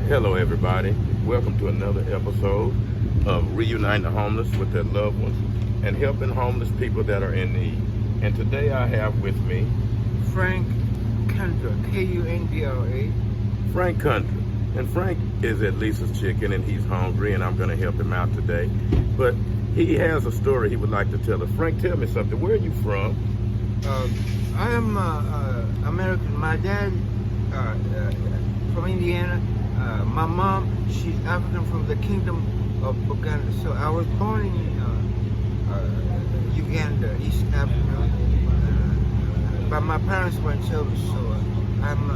Hello, everybody. Welcome to another episode of Reuniting the Homeless with their loved ones and helping homeless people that are in need. And today I have with me Frank Kundra, Kundra. Frank Kundra. And Frank is at Lisa's Chicken and he's hungry and I'm going to help him out today. But he has a story he would like to tell us. Frank, tell me something. Where are you from? I am American. My dad from Indiana. My mom, she's African from the Kingdom of Uganda. So I was born in Uganda, East Africa. But my parents were in service, so I'm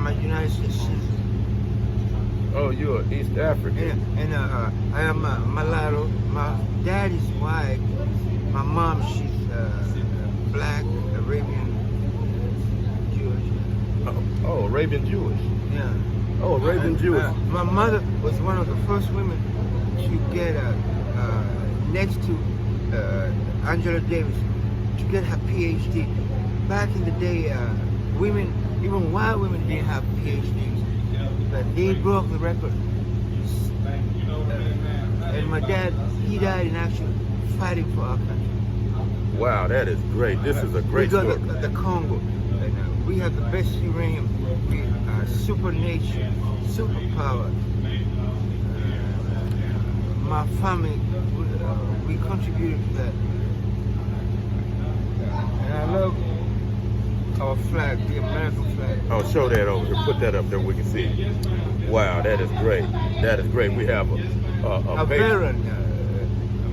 a United States citizen. Oh, you're East African. And I am mulatto. My dad is white. My mom, she's black, Arabian, Jewish. Oh, Arabian Jewish. Yeah. Oh, Arabian Jewish. My mother was one of the first women to get next to Angela Davis to get her PhD. Back in the day, women, even white women, didn't have PhDs, but they broke the record. And my dad, he died in action fighting for our country. Wow, that is great. This is a great story. We got the Congo, and we have the best uranium. We are super nature, superpower. My family, we contributed to that. And I love our flag, the American flag. Oh, show that over here. Put that up there we can see it. Wow, that is great. That is great. We have a veteran.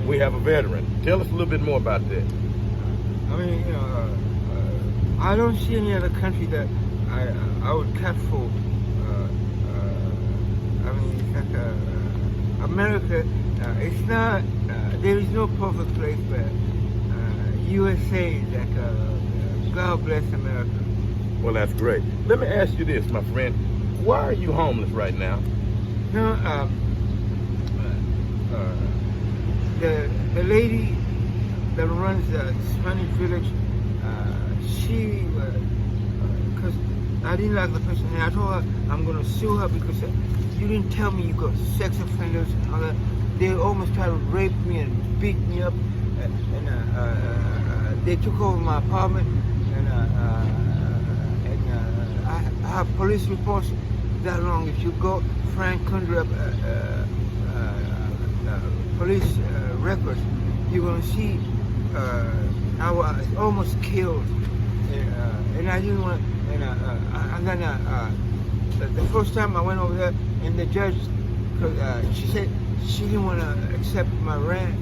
We have a veteran. Tell us a little bit more about that. I mean, I don't see any other country that I would cut for. I mean, it's like America. It's not. There is no perfect place, but USA is like God bless America. Well, that's great. Let me ask you this, my friend. Why are you homeless right now? No, the lady that runs the Spanish village, she, because I didn't like the person, and I told her I'm going to sue her because you didn't tell me you got sex offenders and all that. They almost tried to rape me and beat me up, and they took over my apartment, and I have police reports that long. If you go Frank Kundra police records, you're going to see I was almost killed, and I didn't want. And then the first time I went over there, and the judge, she said she didn't want to accept my rent,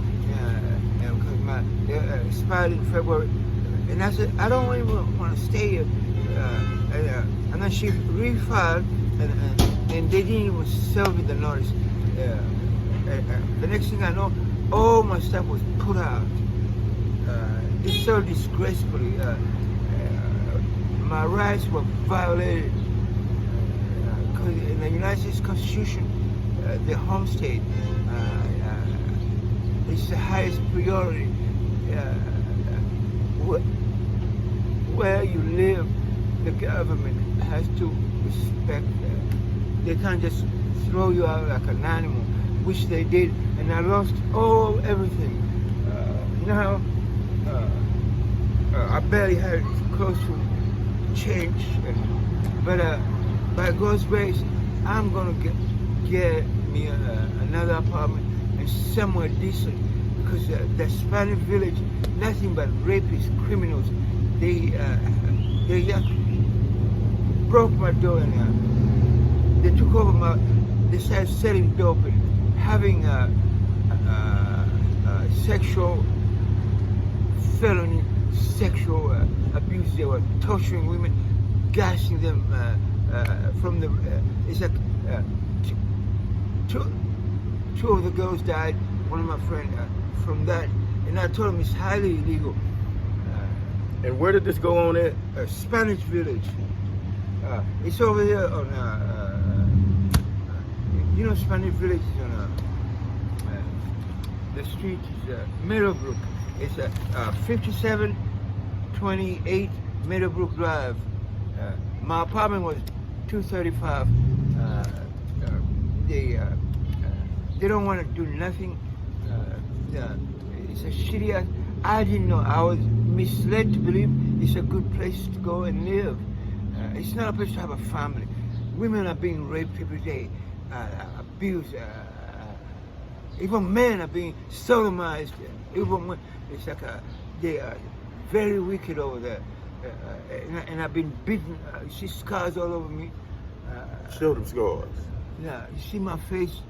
because my expired in February, and I said I don't even want to stay here, and then she refiled, and they didn't even serve me the notice. The next thing I know, all my stuff was put out. It's so disgracefully. My rights were violated. Because in the United States Constitution, the home state is the highest priority. Where you live, the government has to respect that. They can't just throw you out like an animal, which they did, and I lost everything. Now, I barely had close to change, but by God's grace, I'm gonna get me another apartment and somewhere decent, because the Spanish village, nothing but rapists, criminals. They just broke my door and they took over they started selling dope and having sexual felony, sexual abuse. They were torturing women, gassing them from the. It's like two of the girls died. One of my friends from that, and I told him it's highly illegal. And where did this go on at? Spanish village. It's over there on. Spanish village is on the street is Meadowbrook. It's 5728 Meadowbrook Drive. My apartment was 235 they don't want to do nothing. It's a shitty. I didn't know. I was misled to believe it's a good place to go and live. It's not a place to have a family. Women are being raped every day, abused. Even men are being sodomized. Even when it's like they are very wicked over there. And I've been beaten. You see scars all over me. Show them scars. Yeah, you see my face.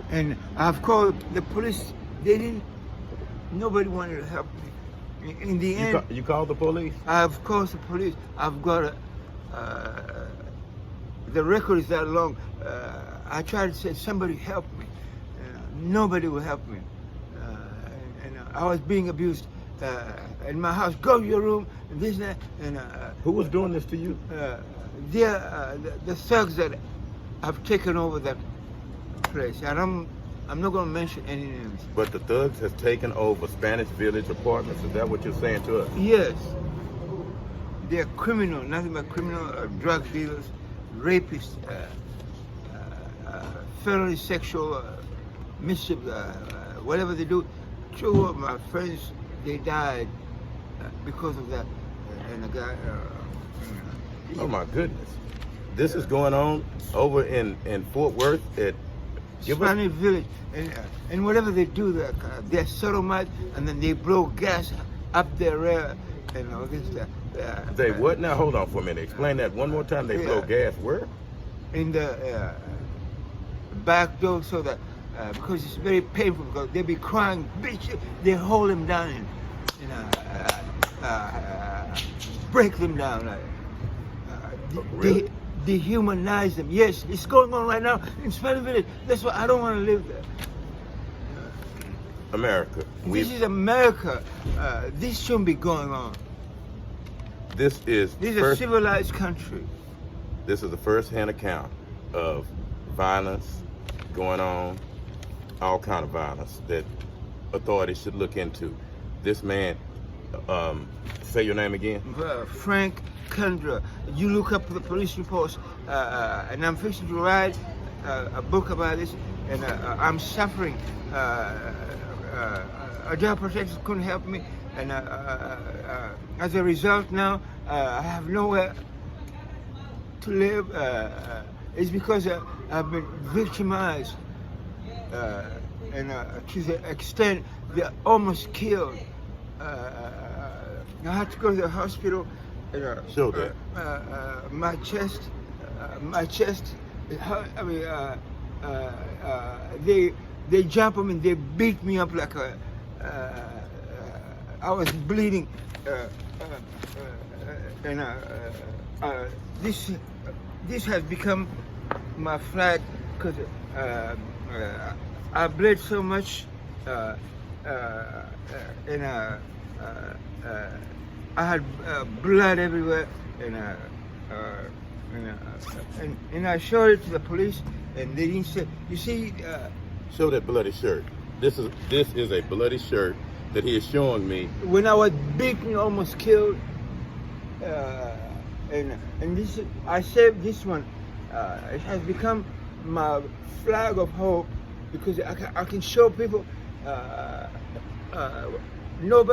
And I've called the police. Nobody wanted to help me. In the end, You called the police? I've called the police. I've got the record is that long. I tried to say, somebody help me. Nobody will help me. And I was being abused in my house. Go to your room, and this and that. And Who was doing this to you? they're the thugs that have taken over that place. And I'm not going to mention any names. But the thugs has taken over Spanish Village Apartments. Is that what you're saying to us? Yes. They're criminal, nothing but criminal, drug dealers, rapists, felony sexual mischief, whatever they do. Two of my friends, they died because of that. And the guy... Oh my goodness. This is going on over in Fort Worth at Spanish Village. And whatever they do, they're sodomite, and then they blow gas up their rear. And all this stuff. They what now? Hold on for a minute. Explain that one more time. They blow gas where? In the back door, so that because it's very painful, because they be crying, bitch. They hold them down and break them down. Really? Dehumanize them. Yes, it's going on right now in Spanish Village. That's why I don't want to live there. America. This is America. This shouldn't be going on. This is a civilized country. This is the first-hand account of violence going on, all kind of violence that authorities should look into. This man, say your name again. Frank Kendra. You look up the police reports, and I'm fixing to write a book about this, and I'm suffering. Job protection couldn't help me, and as a result now, I have nowhere to live. It's because I've been victimized, and to the extent they almost killed. I had to go to the hospital. Show that. My chest. I mean, they jump on me. They beat me up like a. I was bleeding, and this has become my flag because I bled so much, and I had blood everywhere, and I showed it to the police, and they didn't say. You see. Show that bloody shirt. This is a bloody shirt that he is showing me. When I was beaten, almost killed, and this I saved this one. It has become my flag of hope because I can show people. No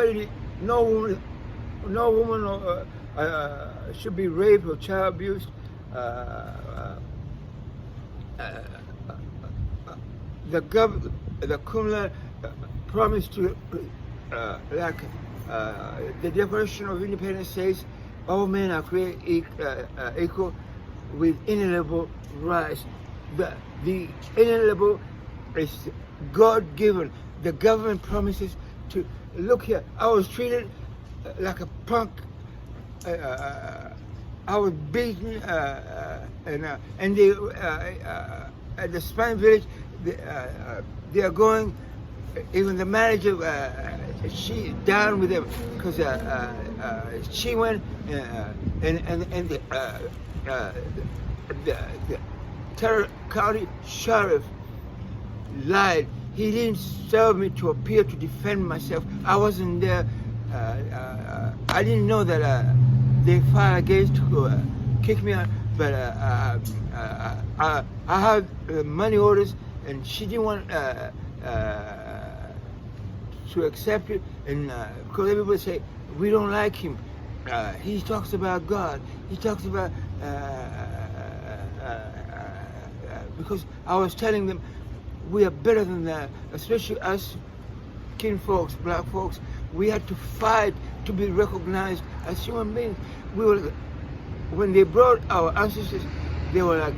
woman should be raped or child abused. The Kumla promised to, the Declaration of Independence says, all men are created equal with inalienable rights. The inalienable is God-given. The government promises to, look here, I was treated like a punk. I was beaten, and they, at the Spanish Village, they are going, even the manager, she down with them because she went and the Terra County Sheriff lied. He didn't serve me to appear to defend myself. I wasn't there. I didn't know that they filed a case to kick me out, but I had money orders, and she didn't want to accept it, and because everybody say we don't like him. He talks about God. He talks about because I was telling them we are better than that, especially us kin folks, black folks. We had to fight to be recognized as human beings. We were, when they brought our ancestors, they were like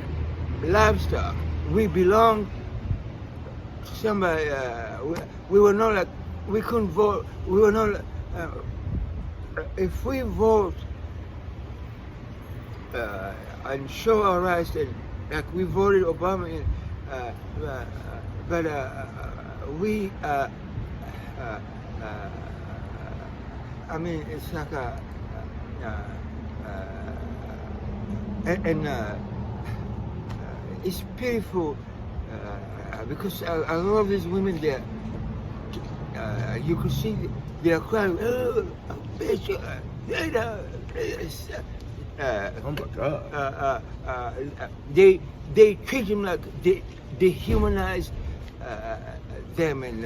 livestock. We belonged to somebody. We were not like, we couldn't vote. We were not. If we vote and show our rights, then like we voted Obama in, but we. I mean, it's like it's pitiful because I love these women there. You could see they are crying. Oh, bitch! Oh my God! They treat him like they dehumanize them, and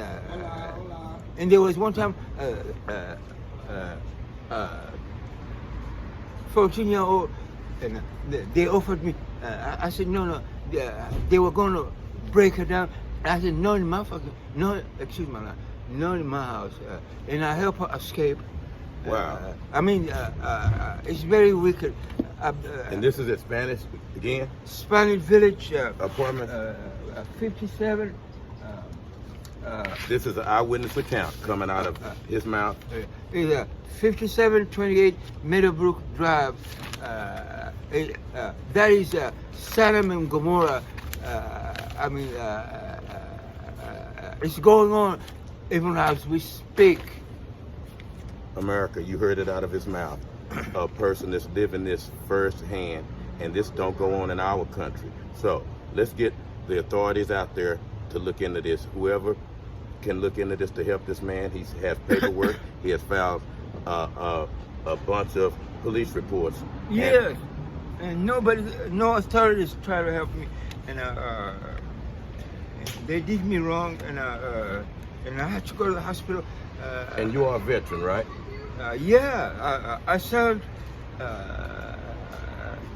there was one time 14-year-old, and they offered me. I said no. They were going to break her down. I said no in my fucking excuse my language, not in my house, and I helped her escape. Wow. I mean, it's very wicked. And this is at Spanish again? Spanish Village. Apartment? 57. This is an eyewitness account coming out of his mouth. It's 5728 Meadowbrook Drive. That is Sodom and Gomorrah. I mean, it's going on even as we speak. America, you heard it out of his mouth. A person that's living this firsthand, and this don't go on in our country. So let's get the authorities out there to look into this. Whoever can look into this to help this man. He has paperwork. He has filed a bunch of police reports. Yes, and nobody, no authorities try to help me, and they did me wrong, and I had to go to the hospital. And you are a veteran, right? Yeah, I served.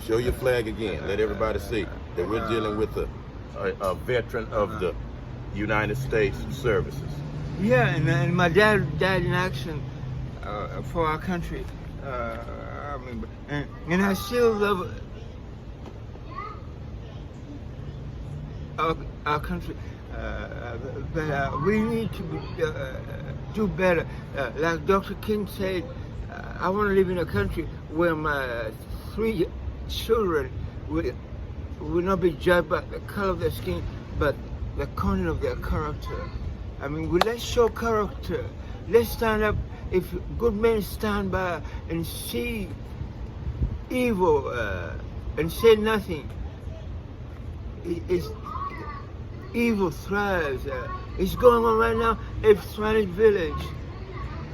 Show your flag again. Let everybody see that we're dealing with a veteran of the United States services. Yeah, and my dad died in action for our country. I mean, and I still love our country. But we need to do better. Like Dr. King said, I want to live in a country where my 3 children will not be judged by the color of their skin, but the content of their character. I mean, let's show character. Let's stand up. If good men stand by and see evil and say nothing, evil thrives. It's going on right now in Spanish Village.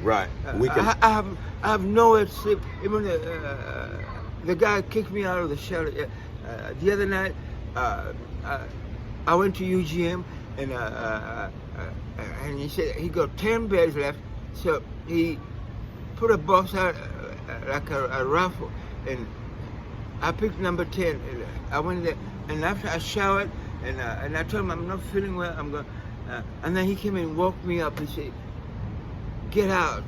Right. We can. I have nowhere to sleep. Even the guy kicked me out of the shelter. The other night, I went to UGM and he said he got 10 beds left, so he put a box out like a raffle, and I picked number 10. I went there, and after I showered, and I told him I'm not feeling well. I'm going, and then he came and woke me up and said, "Get out.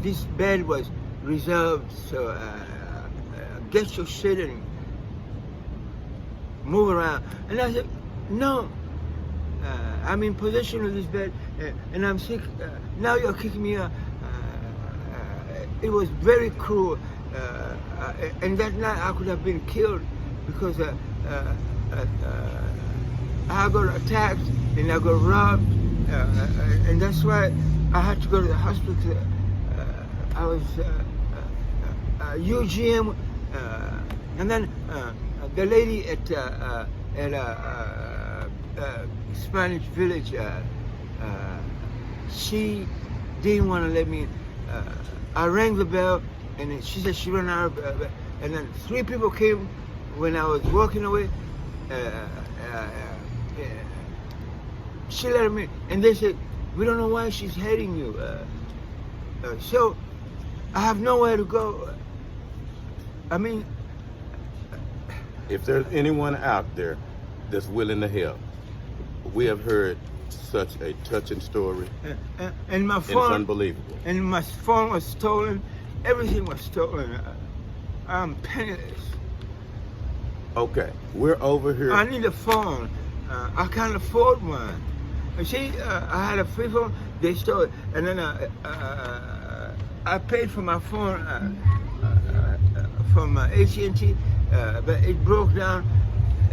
This bed was reserved, so get your shit and move around." And I said, "No, I'm in possession of this bed, and I'm sick. Now you're kicking me out." It was very cruel, and that night I could have been killed because I got attacked and I got robbed, and that's why I had to go to the hospital. I was UGM, and then the lady at Spanish Village, she didn't want to let me in. I rang the bell, and then she said she ran out of and then 3 people came when I was walking away. She let me in, and they said, we don't know why she's hating you. So I have nowhere to go. I mean, if there's anyone out there that's willing to help, we have heard such a touching story. And my It's phone, unbelievable. and my phone was stolen. Everything was stolen. I'm penniless. Okay, we're over here. I need a phone. I can't afford one. You see, I had a free phone. They stole it, and then I paid for my phone from AT&T, but it broke down,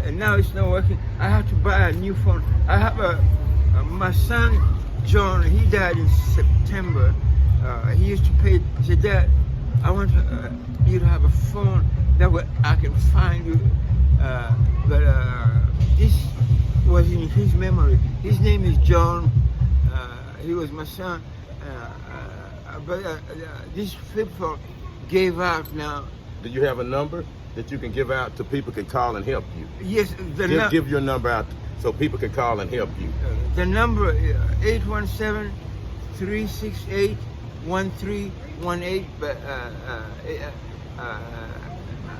and now it's not working. I have to buy a new phone. I have my son John. He died in September. He used to pay. He said, Dad, I want you to have a phone that way I can find you. But this was in his memory. His name is John. He was my son. But this flip phone gave out now. Do you have a number that you can give out to people can call and help you? Yes, Give your number out so people can call and help you. The number 817-368-1318. But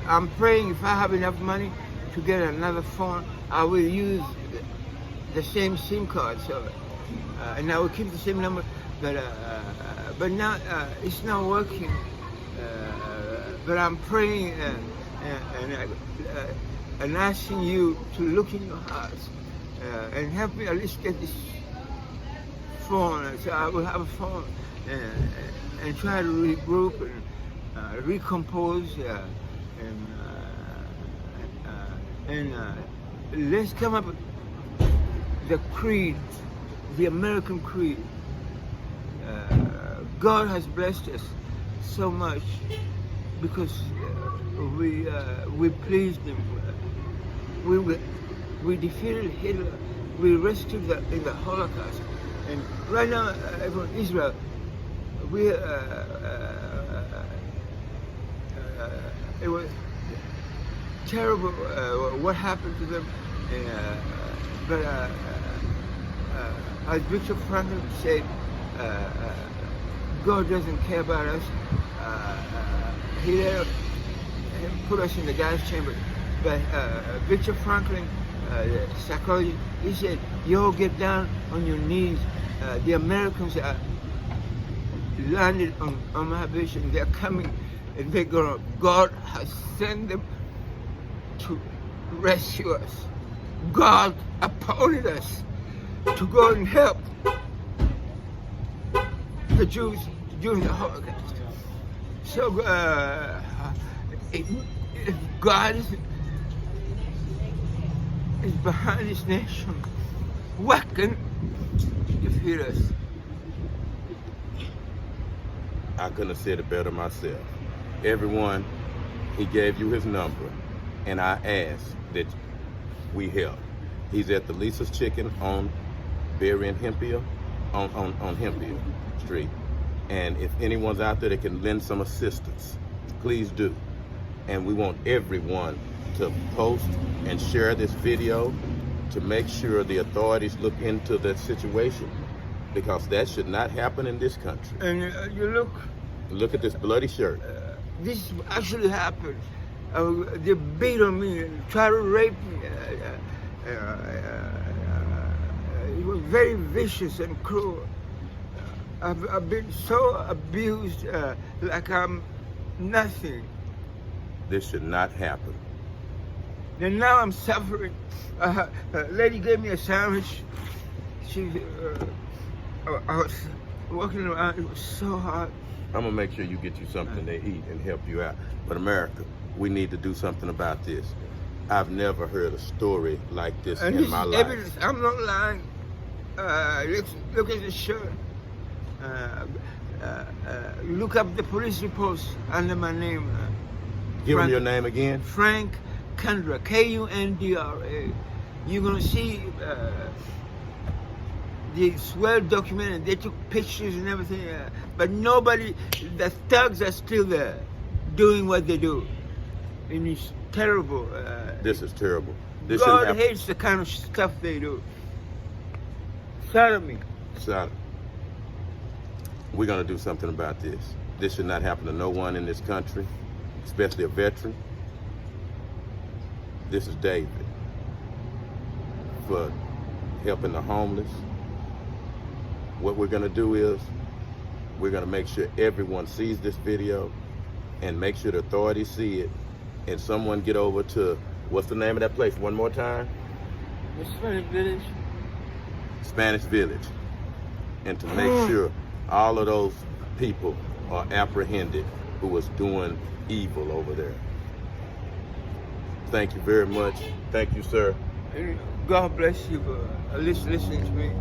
I'm praying if I have enough money to get another phone, I will use the same SIM card. So, and I will keep the same number. But now it's not working. But I'm praying and asking you to look in your hearts and help me at least get this phone. So I will have a phone and try to regroup and recompose and let's come up with the creed, the American creed. God has blessed us so much because we pleased Him. We defeated Hitler. We rescued in the Holocaust. And right now, from Israel, we it was terrible what happened to them. But as Bishop Franklin said, God doesn't care about us. He let him put us in the gas chamber. But Victor Franklin, the psychologist, he said, you all get down on your knees. The Americans are landed on my vision. They're coming and they're gonna, God has sent them to rescue us. God appointed us to go and help the Jews during the Holocaust. So if God is behind this nation, what can defeat us? I couldn't have said it better myself. Everyone, he gave you his number, and I asked that we help. He's at the Lisa's Chicken on Berry and Hemphill, on Hemphill Street. And if anyone's out there that can lend some assistance, please do. And we want everyone to post and share this video to make sure the authorities look into that situation, because that should not happen in this country. And you look at this bloody shirt. This actually happened. They beat on me and tried to rape me. It was very vicious and cruel. I've been so abused, like I'm nothing. This should not happen. And now I'm suffering. A lady gave me a sandwich. I was walking around, it was so hot. I'm gonna make sure you get you something to eat and help you out. But America, we need to do something about this. I've never heard a story like this and in this my is life. Evidence. I'm not lying. Look at the shirt. Look up the police reports under my name. Give them your name again. Frank Kundra, Kundra. You're gonna see It's well documented. They took pictures and everything, but nobody. The thugs are still there, doing what they do, and it's terrible. This is terrible. This shouldn't God happen. hates the kind of stuff they do. Sodomy. So, we're going to do something about this. This should not happen to no one in this country, especially a veteran. This is David for helping the homeless. What we're going to do is we're going to make sure everyone sees this video and make sure the authorities see it, and someone get over to, what's the name of that place one more time? The Spanish Village. Spanish Village, and to make sure all of those people are apprehended who was doing evil over there. Thank you very much. Thank you, sir. And God bless you for listening to me.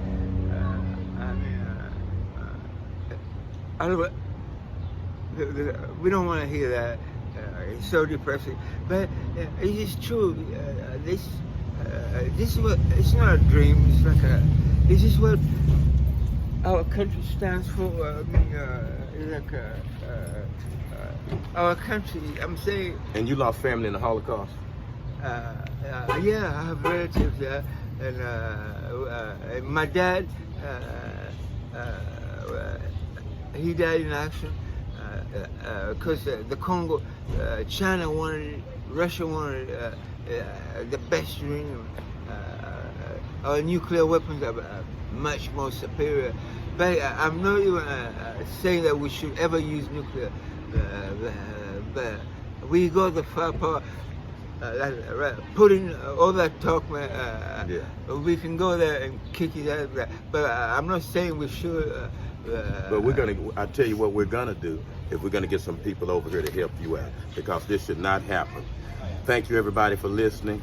We don't want to hear that. It's so depressing. But it is true. This is what, it's not a dream. It's like this is what our country stands for. Our country. I'm saying. And you lost family in the Holocaust? Yeah, I have relatives there, and my dad. He died in action because the Congo, China wanted it, Russia wanted the best uranium. Our nuclear weapons are much more superior. But I'm not even saying that we should ever use nuclear. But we got the firepower. Put in all that talk, man. We can go there and kick it out. But I'm not saying we should. But I tell you what we're gonna do, if we're gonna get some people over here to help you out, because this should not happen. Thank you everybody for listening.